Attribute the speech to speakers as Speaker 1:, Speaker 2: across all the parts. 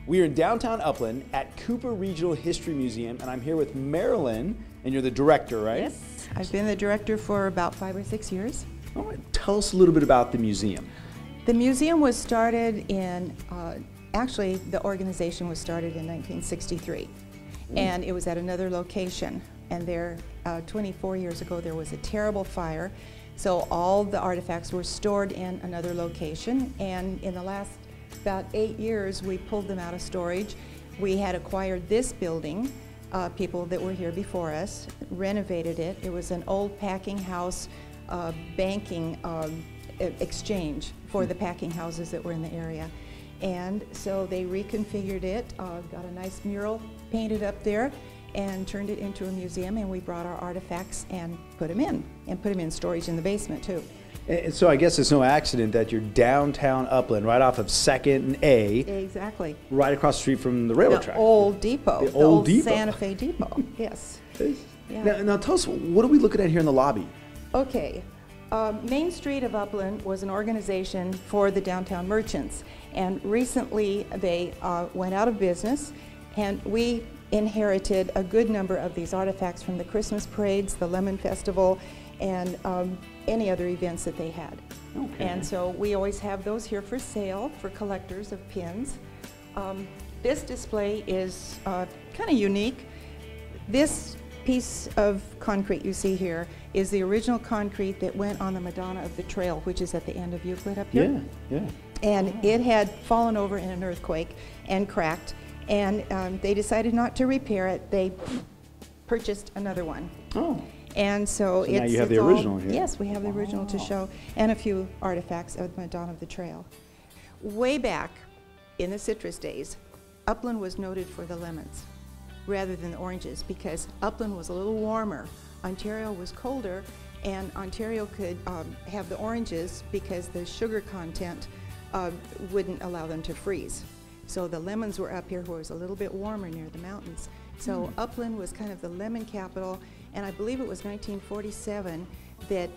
Speaker 1: We are in downtown Upland at Cooper Regional History Museum, and I'm here with Marilyn, and you're the director, right?
Speaker 2: Yes, I've been the director for about 5 or 6 years.
Speaker 1: All right, tell us a little bit about the museum.
Speaker 2: The museum was started in, actually the organization was started in 1963, and it was at another location. And there, 24 years ago, there was a terrible fire, so all the artifacts were stored in another location, and in the last about 8 years, we pulled them out of storage. We had acquired this building, people that were here before us, renovated it. It was an old packing house, banking exchange for the packing houses that were in the area. And so they reconfigured it, got a nice mural painted up there, and turned it into a museum, and we brought our artifacts and put them in storage in the basement too.
Speaker 1: And so I guess it's no accident that you're downtown Upland, right off of 2nd and A.
Speaker 2: Exactly.
Speaker 1: Right across the street from the railroad track.
Speaker 2: Old depot.
Speaker 1: The old depot.
Speaker 2: Santa Fe Depot, yes.
Speaker 1: Yeah. Now tell us, what are we looking at here in the lobby?
Speaker 2: Okay. Main Street of Upland was an organization for the downtown merchants, and recently they went out of business, and we inherited a good number of these artifacts from the Christmas parades, the Lemon Festival, and any other events that they had. Okay. And so we always have those here for sale for collectors of pins. This display is kind of unique. This piece of concrete you see here is the original concrete that went on the Madonna of the Trail, which is at the end of Euclid up here.
Speaker 1: Yeah, yeah.
Speaker 2: And it had fallen over in an earthquake and cracked, and they decided not to repair it. They purchased another one.
Speaker 1: Oh.
Speaker 2: And so it's,
Speaker 1: now you have the original here.
Speaker 2: Yes, we have the original to show, and a few artifacts of Madonna of the Trail. Way back in the citrus days, Upland was noted for the lemons rather than the oranges, because Upland was a little warmer. Ontario was colder, and Ontario could have the oranges because the sugar content wouldn't allow them to freeze. So the lemons were up here where it was a little bit warmer near the mountains. So Upland was kind of the lemon capital, and I believe it was 1947 that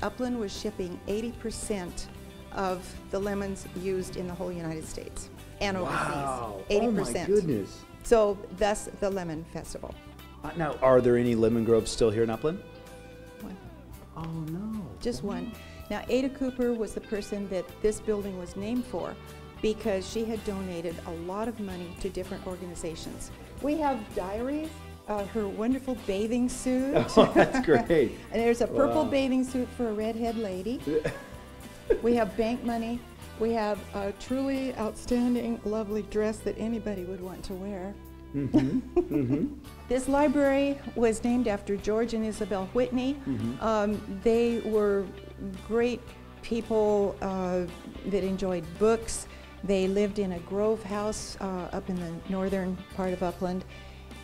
Speaker 2: Upland was shipping 80% of the lemons used in the whole United States and overseas.
Speaker 1: Wow.
Speaker 2: 80%.
Speaker 1: Oh my goodness.
Speaker 2: So thus the Lemon Festival.
Speaker 1: Now, are there any lemon groves still here in Upland?
Speaker 2: One.
Speaker 1: Oh no.
Speaker 2: Just one. Now, Ada Cooper was the person that this building was named for, because she had donated a lot of money to different organizations. We have diaries, her wonderful bathing suit.
Speaker 1: Oh, that's great.
Speaker 2: And there's a purple bathing suit for a redhead lady. We have bank money. We have a truly outstanding, lovely dress that anybody would want to wear.
Speaker 1: Mm-hmm. Mm-hmm.
Speaker 2: This library was named after George and Isabel Whitney. Mm-hmm. They were great people that enjoyed books. They lived in a grove house up in the northern part of Upland.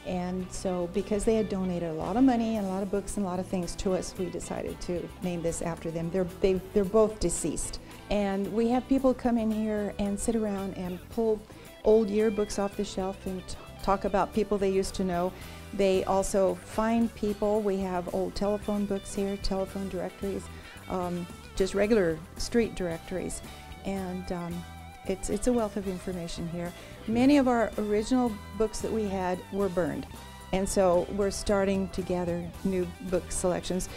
Speaker 2: And so because they had donated a lot of money and a lot of books and a lot of things to us, we decided to name this after them. They're both deceased. And we have people come in here and sit around and pull old yearbooks off the shelf and talk about people they used to know. They also find people. We have old telephone books here, telephone directories, just regular street directories. And it's a wealth of information here. Many of our original books that we had were burned, and so we're starting to gather new book selections.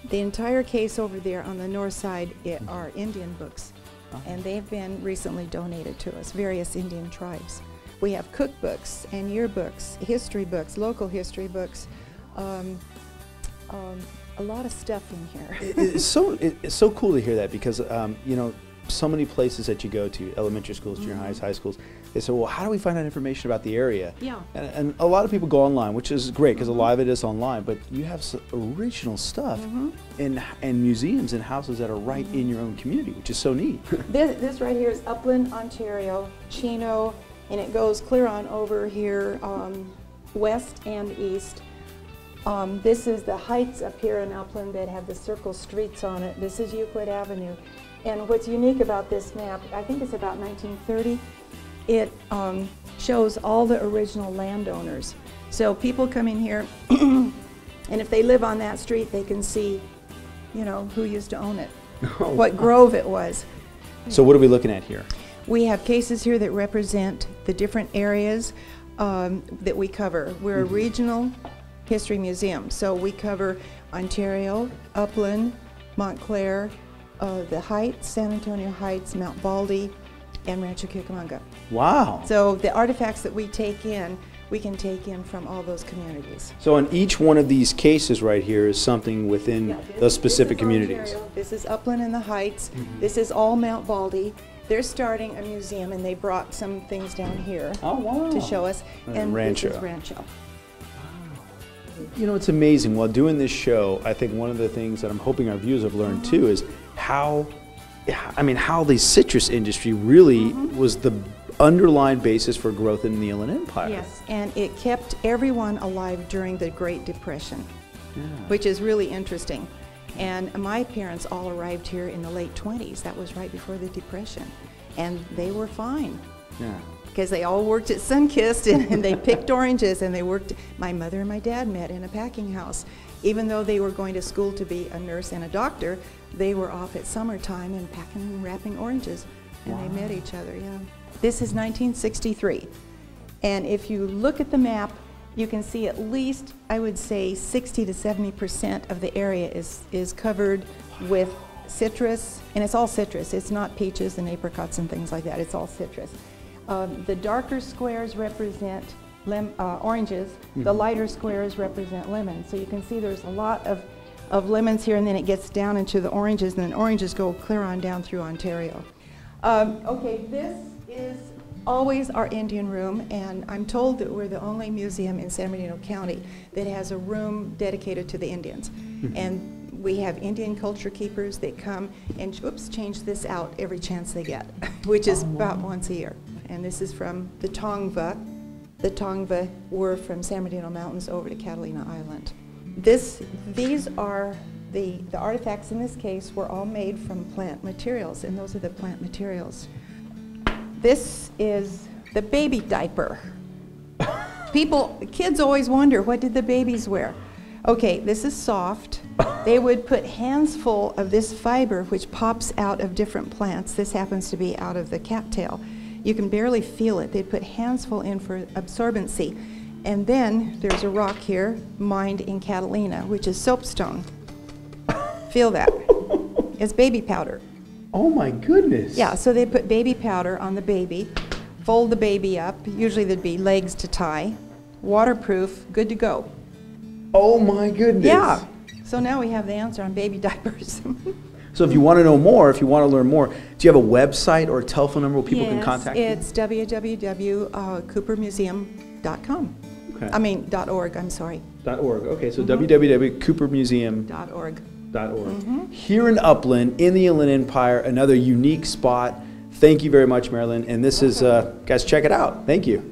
Speaker 2: The entire case over there on the north side are Indian books, and they've been recently donated to us, various Indian tribes. We have cookbooks and yearbooks, history books, local history books, a lot of stuff in here.
Speaker 1: It's so cool to hear that, because you know, so many places that you go to, elementary schools, junior highs, high schools, they say, well, how do we find out information about the area?
Speaker 2: Yeah.
Speaker 1: And a lot of people go online, which is great, because a lot of it is online, but you have original stuff in museums and houses that are right in your own community, which is so neat.
Speaker 2: This right here is Upland, Ontario, Chino, and it goes clear on over here, west and east. This is the heights up here in Upland that have the circle streets on it. This is Euclid Avenue. And what's unique about this map, I think it's about 1930, it shows all the original landowners. So people come in here, and if they live on that street, they can see, you know, who used to own it, what grove it was.
Speaker 1: So what are we looking at here?
Speaker 2: We have cases here that represent the different areas that we cover. We're a regional history museum, so we cover Ontario, Upland, Montclair, the Heights, San Antonio Heights, Mount Baldy, and Rancho Cucamonga.
Speaker 1: Wow.
Speaker 2: So the artifacts that we take in, we can take in from all those communities.
Speaker 1: So in each one of these cases right here is something within those specific communities.
Speaker 2: Ontario. This is Upland and the Heights. This is all Mount Baldy. They're starting a museum, and they brought some things down here to show us. And
Speaker 1: Rancho.
Speaker 2: This is Rancho.
Speaker 1: You know, it's amazing. While doing this show, I think one of the things that I'm hoping our viewers have learned too is how the citrus industry really was the underlying basis for growth in the Inland Empire.
Speaker 2: Yes, and it kept everyone alive during the Great Depression, which is really interesting. And my parents all arrived here in the late 20s. That was right before the Depression. And they were fine.
Speaker 1: Yeah.
Speaker 2: Because they all worked at Sunkist and they picked oranges, and they worked. My mother and my dad met in a packing house. Even though they were going to school to be a nurse and a doctor, they were off at summertime and packing and wrapping oranges. And they met each other, This is 1963. And if you look at the map, you can see at least, I would say, 60 to 70% of the area is covered with citrus, and it's all citrus. It's not peaches and apricots and things like that. It's all citrus. The darker squares represent oranges. The lighter squares represent lemons. So you can see there's a lot of lemons here, and then it gets down into the oranges, and then oranges go clear on down through Ontario. Okay, this is always our Indian room, and I'm told that we're the only museum in San Bernardino County that has a room dedicated to the Indians. And we have Indian culture keepers that come and change this out every chance they get, which is about once a year. And this is from the Tongva. The Tongva were from San Bernardino Mountains over to Catalina Island. These are the artifacts in this case were all made from plant materials, and those are the plant materials. This is the baby diaper. Kids always wonder, what did the babies wear? Okay, this is soft. They would put hands full of this fiber, which pops out of different plants. This happens to be out of the cattail. You can barely feel it. They'd put hands full in for absorbency. And then there's a rock here, mined in Catalina, which is soapstone. Feel that. It's baby powder.
Speaker 1: Oh my goodness.
Speaker 2: Yeah, so they put baby powder on the baby, fold the baby up. Usually there'd be legs to tie, waterproof, good to go.
Speaker 1: Oh my goodness.
Speaker 2: Yeah. So now we have the answer on baby diapers.
Speaker 1: So if you want to know more, if you want to learn more, do you have a website or a telephone number where people can contact you?
Speaker 2: It's www.coopermuseum.com.
Speaker 1: Okay.
Speaker 2: I mean, .org, I'm sorry.
Speaker 1: .org. Okay, so www.coopermuseum.org. Here in Upland, in the Inland Empire, another unique spot. Thank you very much, Marilyn. And this is, guys, check it out. Thank you.